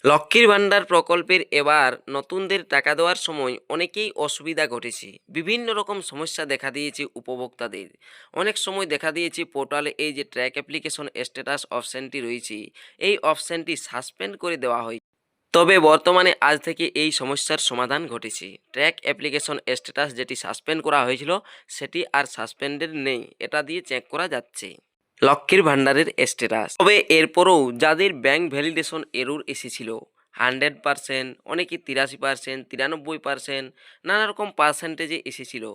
লক্ষ্মীর ভাণ্ডার প্রকল্পের এবার নতুনদের টাকা দেওয়ার সময় অনেকেই অসুবিধা ঘটেছে। বিভিন্ন রকম সমস্যা দেখা দিয়েছে উপভোক্তাদের। অনেক সময় দেখা দিয়েছে পোর্টালে এই যে ট্র্যাক অ্যাপ্লিকেশন স্ট্যাটাস অপশানটি রয়েছে, এই অপশানটি সাসপেন্ড করে দেওয়া হয়। তবে বর্তমানে আজ থেকে এই সমস্যার সমাধান ঘটেছে। ট্র্যাক অ্যাপ্লিকেশন স্ট্যাটাস যেটি সাসপেন্ড করা হয়েছিল সেটি আর সাসপেন্ডেড নেই, এটা দিয়ে চেক করা যাচ্ছে লক্ষ্মীর ভাণ্ডারের স্ট্যাটাস। তবে এরপরও যাদের ব্যাংক ভ্যালিডেশন এরর এসেছিল 100%, অনেকে 83%, 93%, নানা রকম পার্সেন্টেজে এসেছিল,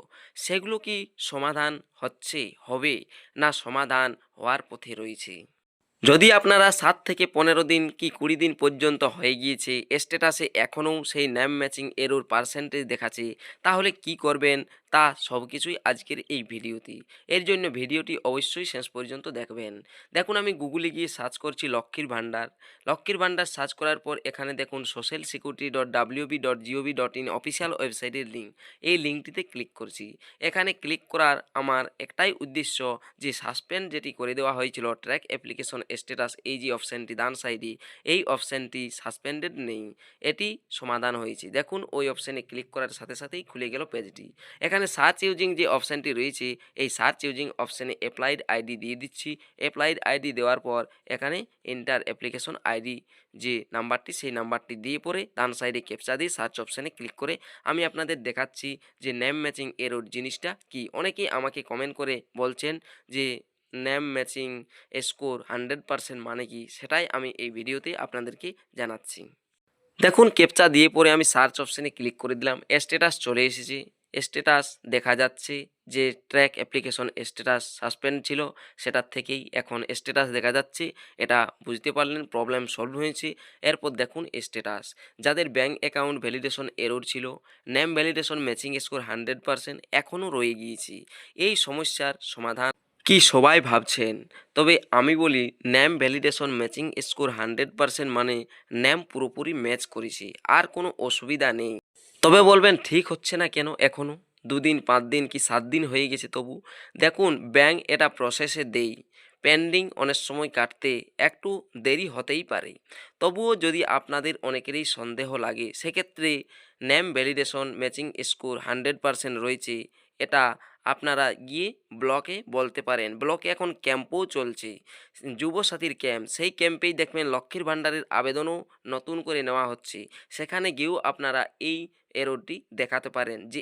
সেগুলো কি সমাধান হবে না সমাধান হওয়ার পথে রয়েছে? যদি আপনারা 7 থেকে 15 দিন কি 20 দিন পর্যন্ত হয়ে গিয়েছে, স্ট্যাটাসে এখনও সেই নেম ম্যাচিং এরর পার্সেন্টেজ দেখাচ্ছে, তাহলে কি করবেন তা সব কিছুই আজকের এই ভিডিওতে। এর জন্য ভিডিওটি অবশ্যই শেষ পর্যন্ত দেখবেন। দেখুন, আমি গুগলে গিয়ে সার্চ করছি লক্ষ্মীর ভাণ্ডার। লক্ষ্মীর ভাণ্ডার সার্চ করার পর এখানে দেখুন socialsecurity.wb.gov.in অফিসিয়াল ওয়েবসাইটের লিঙ্ক। এই লিঙ্কটিতে ক্লিক করছি। এখানে ক্লিক করার আমার একটাই উদ্দেশ্য, যে সাসপেন্ড যেটি করে দেওয়া হয়েছিল ট্র্যাক অ্যাপ্লিকেশন স্ট্যাটাস, এই যে অপশানটি ডান সাইডে, এই অপশানটি সাসপেন্ডেড নেই, এটি সমাধান হয়েছে। দেখুন, ওই অপশানে ক্লিক করার সাথে সাথেই খুলে গেল পেজটি। এখানে সার্চ ইউজিং যে অপশানটি রয়েছে, এই সার্চ ইউজিং অপশানে অ্যাপ্লাইড আইডি দিয়ে দিচ্ছি। অ্যাপ্লাইড আইডি দেওয়ার পর এখানে এন্টার অ্যাপ্লিকেশন আইডি যে নাম্বারটি, সেই নাম্বারটি দিয়ে পরে ডান সাইডে ক্যাপচা দিয়ে সার্চ অপশানে ক্লিক করে আমি আপনাদের দেখাচ্ছি যে নেম ম্যাচিং এরর জিনিসটা কি। অনেকেই আমাকে কমেন্ট করে বলছেন যে নেম ম্যাচিং স্কোর 100% মানে কি, সেটাই আমি এই ভিডিওতে আপনাদেরকে জানাচ্ছি। দেখুন, ক্যাপচা দিয়ে পরে আমি সার্চ অপশানে ক্লিক করে দিলাম। স্ট্যাটাস চলে এসেছে। স্ট্যাটাস দেখা যাচ্ছে যে ট্র্যাক অ্যাপ্লিকেশন স্ট্যাটাস সাসপেন্ড ছিল, সেটার থেকেই এখন স্ট্যাটাস দেখা যাচ্ছে। এটা বুঝতে পারলেন, প্রবলেম সলভ হয়েছে। এরপর দেখুন স্ট্যাটাস, যাদের ব্যাঙ্ক অ্যাকাউন্ট ভ্যালিডেশন এরর ছিল, নেম ভ্যালিডেশন ম্যাচিং স্কোর 100% এখনও রয়ে গিয়েছে। এই সমস্যার সমাধান কি সবাই ভাবছেন? তবে আমি বলি, নেম ভ্যালিডেশন ম্যাচিং স্কোর 100% মানে নেম পুরোপুরি ম্যাচ করেছে, আর কোনো অসুবিধা নেই। তবে বলবেন ঠিক হচ্ছে না কেন এখনও? 2 দিন, 5 দিন কি 7 দিন হয়ে গেছে তবু? দেখুন, ব্যাংক এটা প্রসেসে দেই, পেন্ডিং অনেক সময় কাটতে একটু দেরি হতেই পারে। তবুও যদি আপনাদের অনেকেরই সন্দেহ লাগে, সেক্ষেত্রে নেম ভ্যালিডেশন ম্যাচিং স্কোর 100% রয়েছে, এটা আপনারা গিয়ে ব্লকে বলতে পারেন। ব্লকে এখন ক্যাম্পও চলছে, যুবসাথীর ক্যাম্প। সেই ক্যাম্পেই দেখবেন লক্ষ্মীর ভাণ্ডারের আবেদনও নতুন করে নেওয়া হচ্ছে। সেখানে গিয়েও আপনারা এই এররটি দেখাতে পারেন যে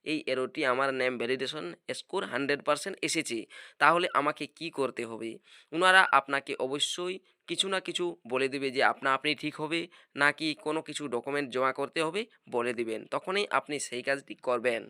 এই এররটি আমার নেম ভ্যালিডেশন স্কোর 100% এসেছে, তাহলে আমাকে কি করতে হবে? ওনারা আপনাকে অবশ্যই কিছু না কিছু বলে দেবে, যে আপনি ঠিক হবে নাকি কোনো কিছু ডকুমেন্ট জমা করতে হবে বলে দিবেন। তখনই আপনি সেই কাজটি করবেন।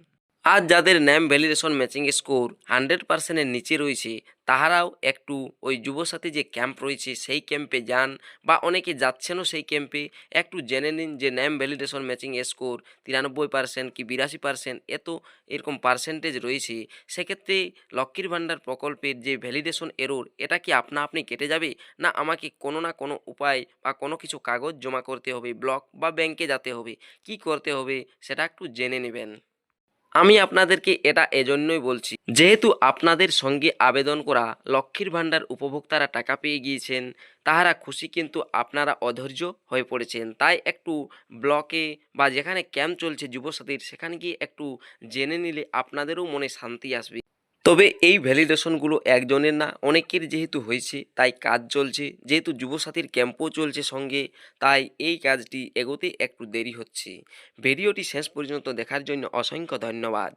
আর যাদের নেম ভ্যালিডেশন ম্যাচিং স্কোর 100%-এর নিচে রয়েছে, তাহারাও একটু ওই যুবসাথী যে ক্যাম্প রয়েছে সেই ক্যাম্পে যান, বা অনেকে যাচ্ছেনও সেই ক্যাম্পে। একটু জেনে নিন যে নেম ভ্যালিডেশন ম্যাচিং স্কোর 93% কি 82% এরকম পার্সেন্টেজ রয়েছে। সেক্ষেত্রে লক্ষ্মীর ভাণ্ডার প্রকল্পের যে ভ্যালিডেশন এরর, এটা কি আপনি কেটে যাবে, না আমাকে কোনো না কোনো উপায় বা কোনো কিছু কাগজ জমা করতে হবে, ব্লক বা ব্যাংকে যেতে হবে, কি করতে হবে সেটা একটু জেনে নেবেন। আমি আপনাদেরকে এটা এজন্যই বলছি, যেহেতু আপনাদের সঙ্গে আবেদন করা লক্ষ্মীর ভাণ্ডার উপভোক্তারা টাকা পেয়ে গিয়েছেন, তাহারা খুশি, কিন্তু আপনারা অধৈর্য হয়ে পড়েছেন। তাই একটু ব্লকে বা যেখানে ক্যাম্প চলছে যুবসাথীর, সেখানে গিয়ে একটু জেনে নিলে আপনাদেরও মনে শান্তি আসবে। তবে এই ভ্যালিডেশনগুলো একজনের না, অনেকের যেহেতু হয়েছে তাই কাজ চলছে, যেহেতু যুবসাথীর ক্যাম্পও চলছে সঙ্গে, তাই এই কাজটি এগোতে একটু দেরি হচ্ছে। ভিডিওটি শেষ পর্যন্ত দেখার জন্য অসংখ্য ধন্যবাদ।